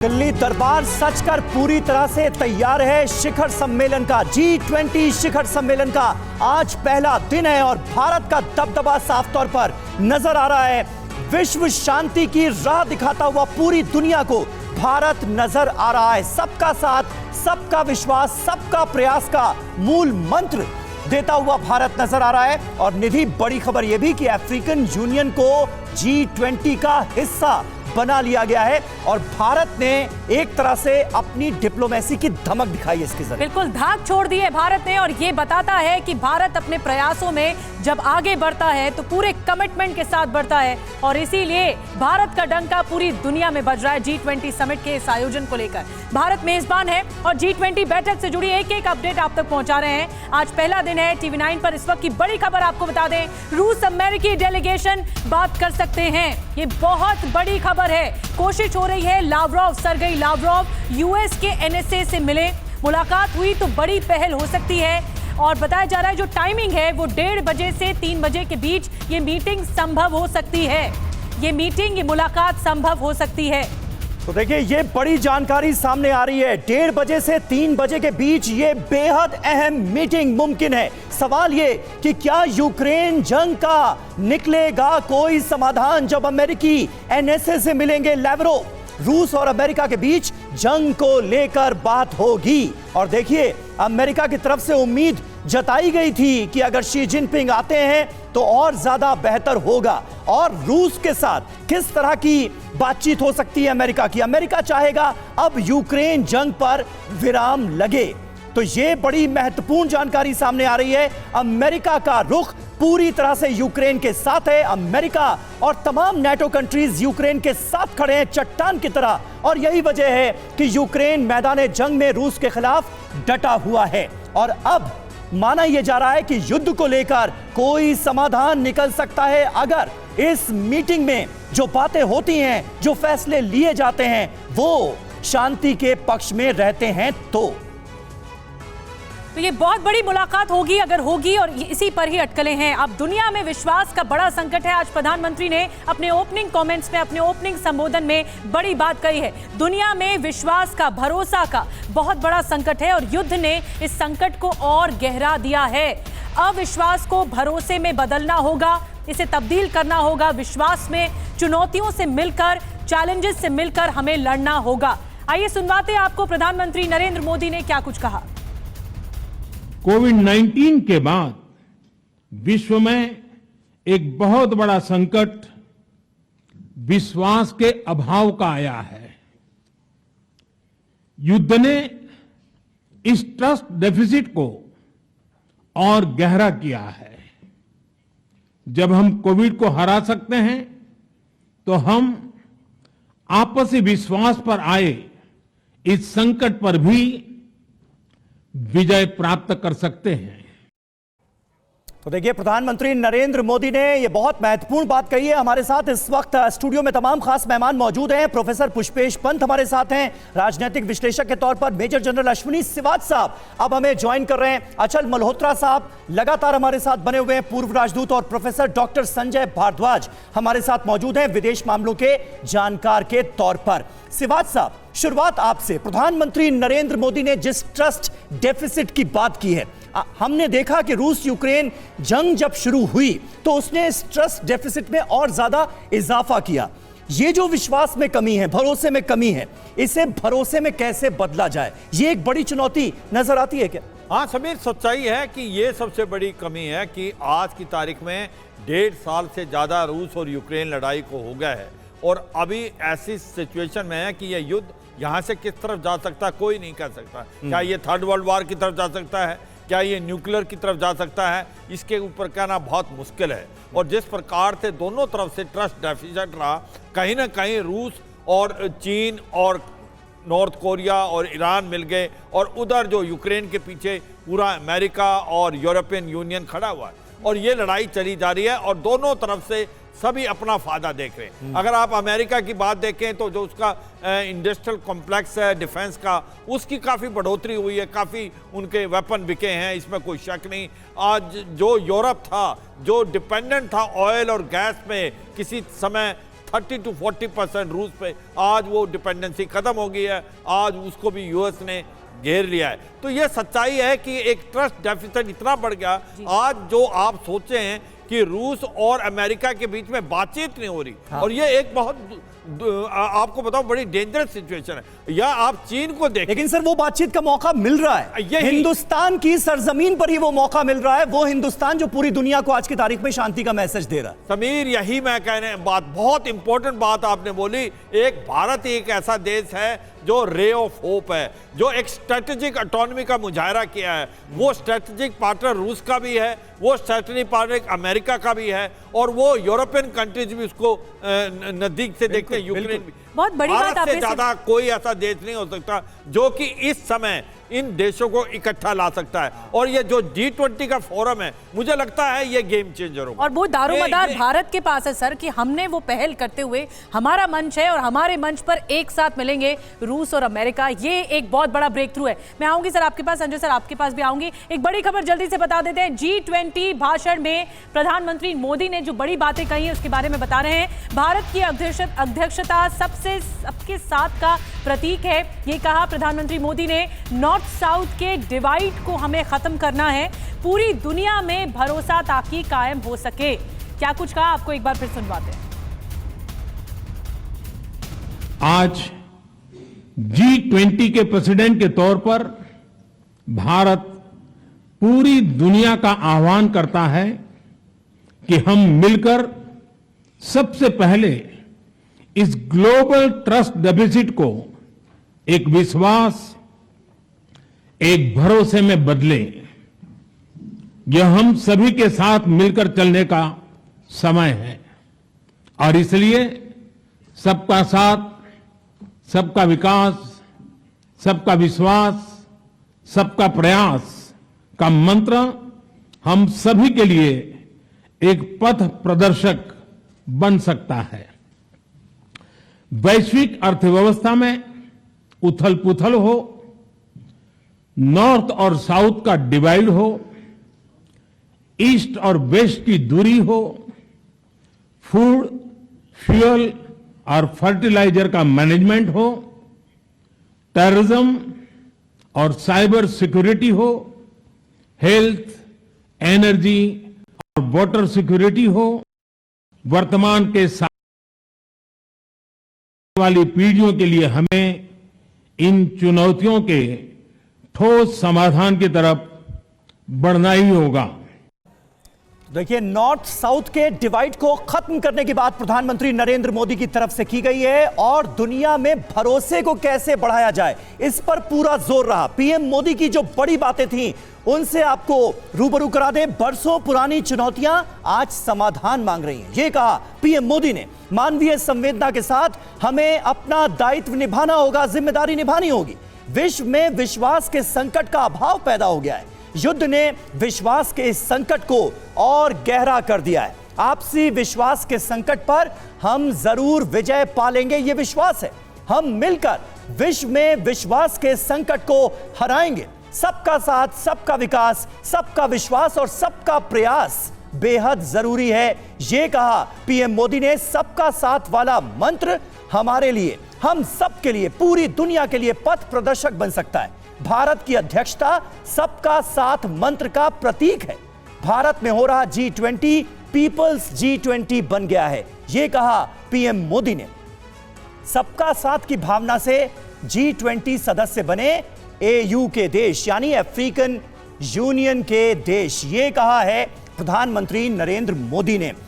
दिल्ली दरबार सचकर पूरी तरह से तैयार है शिखर सम्मेलन का। G20 शिखर सम्मेलन का आज पहला दिन है और भारत का दबदबा साफ तौर पर नजर आ रहा है। विश्व शांति की राह दिखाता हुआ पूरी दुनिया को भारत नजर आ रहा है। सबका साथ, सबका विश्वास, सबका प्रयास का मूल मंत्र देता हुआ भारत नजर आ रहा है। और निधि, बड़ी खबर यह भी कि अफ्रीकन यूनियन को G20 का हिस्सा बना लिया गया है और भारत ने एक तरह से अपनी डिप्लोमेसी की धमक दिखाई है इसके जरिए। बिल्कुल धाक छोड़ दी है भारत ने और ये बताता है कि भारत अपने प्रयासों में जब आगे बढ़ता है तो पूरे कमिटमेंट के साथ बढ़ता है और इसीलिए भारत का डंका पूरी दुनिया में बज रहा है। G20 समिट के इस आयोजन को लेकर भारत मेजबान है और G20 बैठक से जुड़ी एक एक अपडेट आप तक पहुंचा रहे हैं। आज पहला दिन है। TV9 पर इस वक्त की बड़ी खबर आपको बता दें, रूस अमेरिकी डेलीगेशन बात कर सकते हैं। ये बहुत बड़ी खबर है। कोशिश हो रही है लावरोव, सर्गेई लावरोव यूएस के NSA से मिले, मुलाकात हुई तो बड़ी पहल हो सकती है और बताया जा रहा है जो टाइमिंग है वो 1:30 बजे से 3 बजे के बीच ये मीटिंग संभव हो सकती है। ये मुलाकात संभव हो सकती है। तो देखिए, ये बड़ी जानकारी सामने आ रही है। 1:30 बजे से 3 बजे के बीच ये बेहद अहम मीटिंग मुमकिन है। सवाल ये कि क्या यूक्रेन जंग का निकलेगा कोई समाधान जब अमेरिकी NSA से मिलेंगे लावरोव। रूस और अमेरिका के बीच जंग को लेकर बात होगी और देखिए, अमेरिका की तरफ से उम्मीद जताई गई थी कि अगर शी जिनपिंग आते हैं तो और ज्यादा बेहतर होगा। और रूस के साथ किस तरह की बातचीत हो सकती है अमेरिका की? अमेरिका चाहेगा अब यूक्रेन जंग पर विराम लगे। तो ये बड़ी महत्वपूर्ण जानकारी सामने आ रही है। अमेरिका का रुख पूरी तरह से यूक्रेन के साथ है। अमेरिका और तमाम NATO कंट्रीज यूक्रेन के साथ खड़े हैं चट्टान की तरह और यही वजह है कि यूक्रेन मैदान जंग में रूस के खिलाफ डटा हुआ है। और अब माना यह जा रहा है कि युद्ध को लेकर कोई समाधान निकल सकता है अगर इस मीटिंग में जो बातें होती हैं, जो फैसले लिए जाते हैं, वो शांति के पक्ष में रहते हैं। तो ये बहुत बड़ी मुलाकात होगी अगर होगी और इसी पर ही अटकलें हैं। अब दुनिया में विश्वास का बड़ा संकट है। आज प्रधानमंत्री ने अपने ओपनिंग कमेंट्स में, अपने ओपनिंग संबोधन में बड़ी बात कही है। दुनिया में विश्वास का, भरोसा का बहुत बड़ा संकट है और युद्ध ने इस संकट को और गहरा दिया है। अविश्वास को भरोसे में बदलना होगा, इसे तब्दील करना होगा। विश्वास में चुनौतियों से मिलकर, चैलेंजेस से मिलकर हमें लड़ना होगा। आइए सुनवाते हैं आपको प्रधानमंत्री नरेंद्र मोदी ने क्या कुछ कहा। कोविड-19 के बाद विश्व में एक बहुत बड़ा संकट विश्वास के अभाव का आया है। युद्ध ने इस ट्रस्ट डेफिसिट को और गहरा किया है। जब हम कोविड को हरा सकते हैं तो हम आपसी विश्वास पर आए इस संकट पर भी विजय प्राप्त कर सकते हैं। तो देखिए, प्रधानमंत्री नरेंद्र मोदी ने यह बहुत महत्वपूर्ण बात कही है। हमारे साथ इस वक्त स्टूडियो में तमाम खास मेहमान मौजूद हैं। प्रोफेसर पुष्पेश पंत हमारे साथ हैं, राजनीतिक विश्लेषक के तौर पर मेजर जनरल अश्विनी सिवाच साहब अब हमें ज्वाइन कर रहे हैं। अचल मल्होत्रा साहब लगातार हमारे साथ बने हुए हैं, पूर्व राजदूत। और प्रोफेसर डॉक्टर संजय भारद्वाज हमारे साथ मौजूद हैं, विदेश मामलों के जानकार के तौर पर। सिवाच साहब, शुरुआत आपसे। प्रधानमंत्री नरेंद्र मोदी ने जिस ट्रस्ट डेफिसिट की बात की है, हमने देखा कि रूस यूक्रेन जंग जब शुरू हुई तो उसने इस ट्रस्ट डेफिसिट में और ज्यादा इजाफा किया। ये जो विश्वास में कमी है, भरोसे में कमी है, इसे भरोसे में कैसे बदला जाए, ये एक बड़ी चुनौती नजर आती है क्या? हाँ समीर, सच्चाई है कि ये सबसे बड़ी कमी है कि आज की तारीख में 1.5 साल से ज्यादा रूस और यूक्रेन लड़ाई को हो गया है और अभी ऐसी सिचुएशन में है कि यह युद्ध यहाँ से किस तरफ जा सकता है कोई नहीं कह सकता। क्या ये थर्ड वर्ल्ड वॉर की तरफ जा सकता है, क्या ये न्यूक्लियर की तरफ जा सकता है, इसके ऊपर कहना बहुत मुश्किल है। और जिस प्रकार से दोनों तरफ से ट्रस्ट डेफिसिट रहा, कहीं ना कहीं रूस और चीन और नॉर्थ कोरिया और ईरान मिल गए और उधर जो यूक्रेन के पीछे पूरा अमेरिका और यूरोपियन यूनियन खड़ा हुआ है और ये लड़ाई चली जा रही है और दोनों तरफ से सभी अपना फायदा देख रहे हैं। अगर आप अमेरिका की बात देखें तो जो उसका इंडस्ट्रियल कॉम्प्लेक्स है डिफेंस का, उसकी काफ़ी बढ़ोतरी हुई है, काफ़ी उनके वेपन बिके हैं, इसमें कोई शक नहीं। आज जो यूरोप था, जो डिपेंडेंट था ऑयल और गैस में, किसी समय 30 to 40% रूस पे आज वो डिपेंडेंसी खत्म हो गई है, आज उसको भी यूएस ने घेर लिया है। तो ये सच्चाई है कि एक ट्रस्ट डेफिसिट इतना बढ़ गया, आज जो आप सोचे हैं कि रूस और अमेरिका के बीच में बातचीत नहीं हो रही, और ये एक बहुत आपको बताओ बड़ी डेंजरस सिचुएशन है। या आप चीन को देखें, लेकिन सर वो बातचीत का मौका मिल रहा है, हिंदुस्तान की सरजमीन पर ही वो मौका मिल रहा है, वो हिंदुस्तान जो पूरी दुनिया को आज की तारीख में शांति का मैसेज दे रहा है। समीर, यही मैं कहने बात, बहुत इंपॉर्टेंट बात आपने बोली। एक भारत ही एक ऐसा देश है जो रे ऑफ होप है, जो एक स्ट्रेटेजिक ऑटोनॉमी का मुजाहरा किया है। वो स्ट्रेटेजिक पार्टनर रूस का भी है, वो स्ट्रेटेजिक पार्टनर अमेरिका का भी है, और वो यूरोपियन कंट्रीज भी उसको नजदीक से देखते हैं, यूक्रेन भी। बहुत बड़ी बात भारत से ज्यादा कोई ऐसा देश नहीं हो सकता जो कि इस समय इन देशों को इकट्ठा ला सकता है। और ये जो G20 का फोरम है, मुझे लगता है ये गेम चेंजर होगा। और वो दारोमदार भारत के पास है सर, कि हमने वो पहल करते हुए, हमारा मंच है और हमारे मंच पर एक साथ मिलेंगे रूस और अमेरिका। ये एक बहुत बड़ा ब्रेक थ्रू है। मैं आऊंगी सर आपके पास, संजय सर आपके पास भी आऊंगी। एक बड़ी खबर जल्दी से बता देते हैं। G20 भाषण में प्रधानमंत्री मोदी ने जो बड़ी बातें कही है उसके बारे में बता रहे हैं। भारत की अध्यक्षता सबके साथ का प्रतीक है, ये कहा प्रधानमंत्री मोदी ने। नॉर्थ साउथ के डिवाइड को हमें खत्म करना है, पूरी दुनिया में भरोसा ताकि कायम हो सके। क्या कुछ कहा, आपको एक बार फिर सुनवाते हैं। आज G20 के प्रेसिडेंट के तौर पर भारत पूरी दुनिया का आह्वान करता है कि हम मिलकर सबसे पहले इस ग्लोबल ट्रस्ट डेफिसिट को एक विश्वास, एक भरोसे में बदलें। यह हम सभी के साथ मिलकर चलने का समय है, और इसलिए सबका साथ, सबका विकास, सबका विश्वास, सबका प्रयास का मंत्र हम सभी के लिए एक पथ प्रदर्शक बन सकता है। वैश्विक अर्थव्यवस्था में उथल पुथल हो, नॉर्थ और साउथ का डिवाइड हो, ईस्ट और वेस्ट की दूरी हो, फूड, फ्यूल और फर्टिलाइजर का मैनेजमेंट हो, टेररिज्म और साइबर सिक्योरिटी हो, हेल्थ, एनर्जी और वाटर सिक्योरिटी हो, वर्तमान के साथ वाली पीढ़ियों के लिए हमें इन चुनौतियों के ठोस समाधान की तरफ बढ़ना ही होगा। देखिए, नॉर्थ साउथ के डिवाइड को खत्म करने की बात प्रधानमंत्री नरेंद्र मोदी की तरफ से की गई है, और दुनिया में भरोसे को कैसे बढ़ाया जाए इस पर पूरा जोर रहा। पीएम मोदी की जो बड़ी बातें थी उनसे आपको रूबरू करा दे। बरसों पुरानी चुनौतियां आज समाधान मांग रही हैं, ये कहा पीएम मोदी ने। मानवीय संवेदना के साथ हमें अपना दायित्व निभाना होगा, जिम्मेदारी निभानी होगी। विश्व में विश्वास के संकट का अभाव पैदा हो गया है। युद्ध ने विश्वास के इस संकट को और गहरा कर दिया है। आपसी विश्वास के संकट पर हम जरूर विजय पालेंगे, ये विश्वास है। हम मिलकर विश्व में विश्वास के संकट को हराएंगे। सबका साथ, सबका विकास, सबका विश्वास और सबका प्रयास बेहद जरूरी है, ये कहा पीएम मोदी ने। सबका साथ वाला मंत्र हमारे लिए, हम सबके लिए, पूरी दुनिया के लिए पथ प्रदर्शक बन सकता है। भारत की अध्यक्षता सबका साथ मंत्र का प्रतीक है। भारत में हो रहा G20 पीपल्स G20 बन गया है, यह कहा पीएम मोदी ने। सबका साथ की भावना से G20 सदस्य बने AU के देश, यानी अफ्रीकन यूनियन के देश, यह कहा है प्रधानमंत्री नरेंद्र मोदी ने।